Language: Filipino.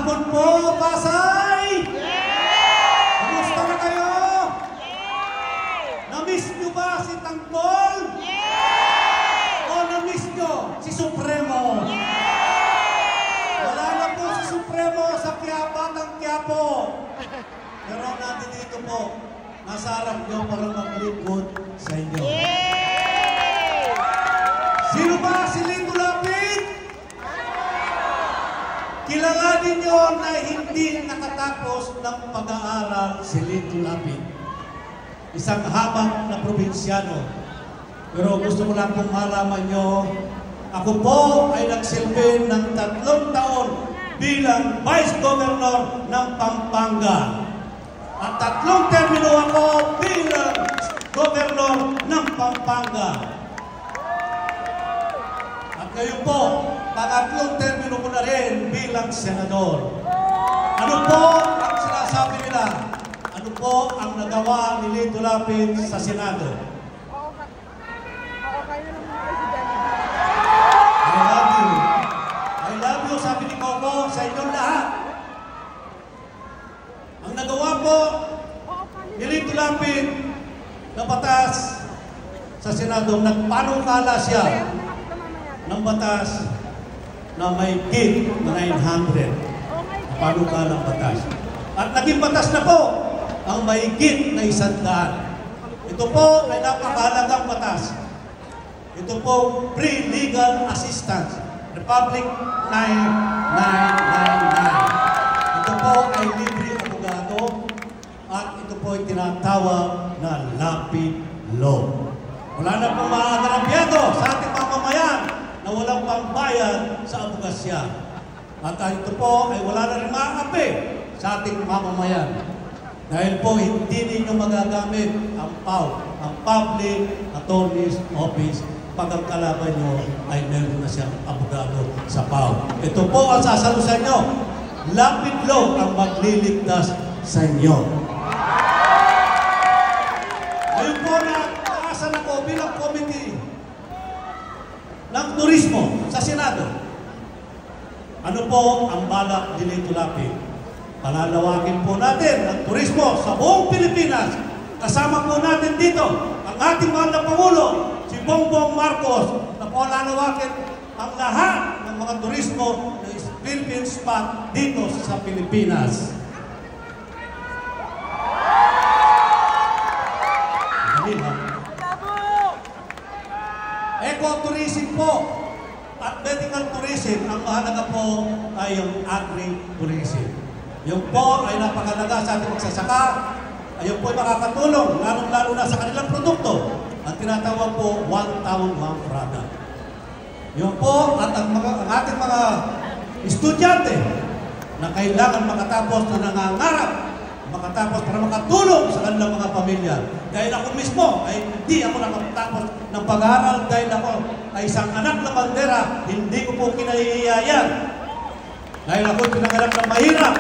hapon po, Pasay! Yay! Kumusta na kayo? Yay! Na-miss nyo ba si Tanggol? Yay! O na-miss nyo si Supremo? Yay! Wala na po si Supremo sa Batang Quiapo. Pero natin dito po, nasa harap nyo para maglingkod sa inyo. Yay! Sino ba si Lito Lapid? Kilalanin nyo na hindi nakatapos ng pag-aaral si Lito Lapid. Isang habang na probinsyano. Pero gusto ko lang pong malaman nyo, ako po ay nagsilbi ng 3 taon bilang Vice Governor ng Pampanga. At 3 termino ako bilang Governor ng Pampanga. At ngayon po, pangatlong termino ko na rin bilang senador. Ano po ang sinasabi nila? Ano po ang nagawa ni Lito Lapid sa Senado? I love you. I love you, sabi ni Coco, sa inyong lahat. Ang nagawa po ni Lito Lapid na batas sa Senado, nagpanukala siya ng batas na may gate na 900. Panukalang batas. At naging batas na po ang may gate na 100. Ito po ay napakahalagang batas. Ito po free legal assistance. Republic 9999. Ito po ay libre abogado at ito po ay tinatawag na Lapid Law. Wala na pong maagarapyado sa ating mamamayan na walang pambayad sa abogasya. At ito po ay wala na rin maapi sa ating mamamayan. Dahil po hindi ninyo magagamit ang PAO, ang Public Attorney's Office, pag ang kalaban nyo ay meron na siyang abogado sa PAO. Ito po ang sasalusan nyo. Lapid Law ang magliligtas sa inyo. Ngayon po na naasan ako bilang committee ng turismo sa Senado. Ano po ang balak ni Lito Lapid? Palalawagin po natin ang turismo sa buong Pilipinas. Kasama po natin dito ang ating mahal na Pangulo, si Bongbong Marcos, na po lalawagin ang lahat ng mga turismo na Philippine spot dito sa Pilipinas. Ecotourism po at medical tourism, ang mahalaga po ay yung agri-tourism. Yung po ay napakalaga sa ating magsasaka, ay yung po ay makakatulong, lalong-lalo na sa kanilang produkto. Ang tinatawag po, one town, one product. Yung po at ang ating mga estudyante na kailangan makatapos na nangangarap, makatapos para makatulong sa kanilang mga pamilya. Dahil ako mismo ay hindi ako nakatapos ng pag-aaral dahil ako ay isang anak na bandera, hindi ko po kinahihiyayan. Dahil ako pinangarap ng mahirap,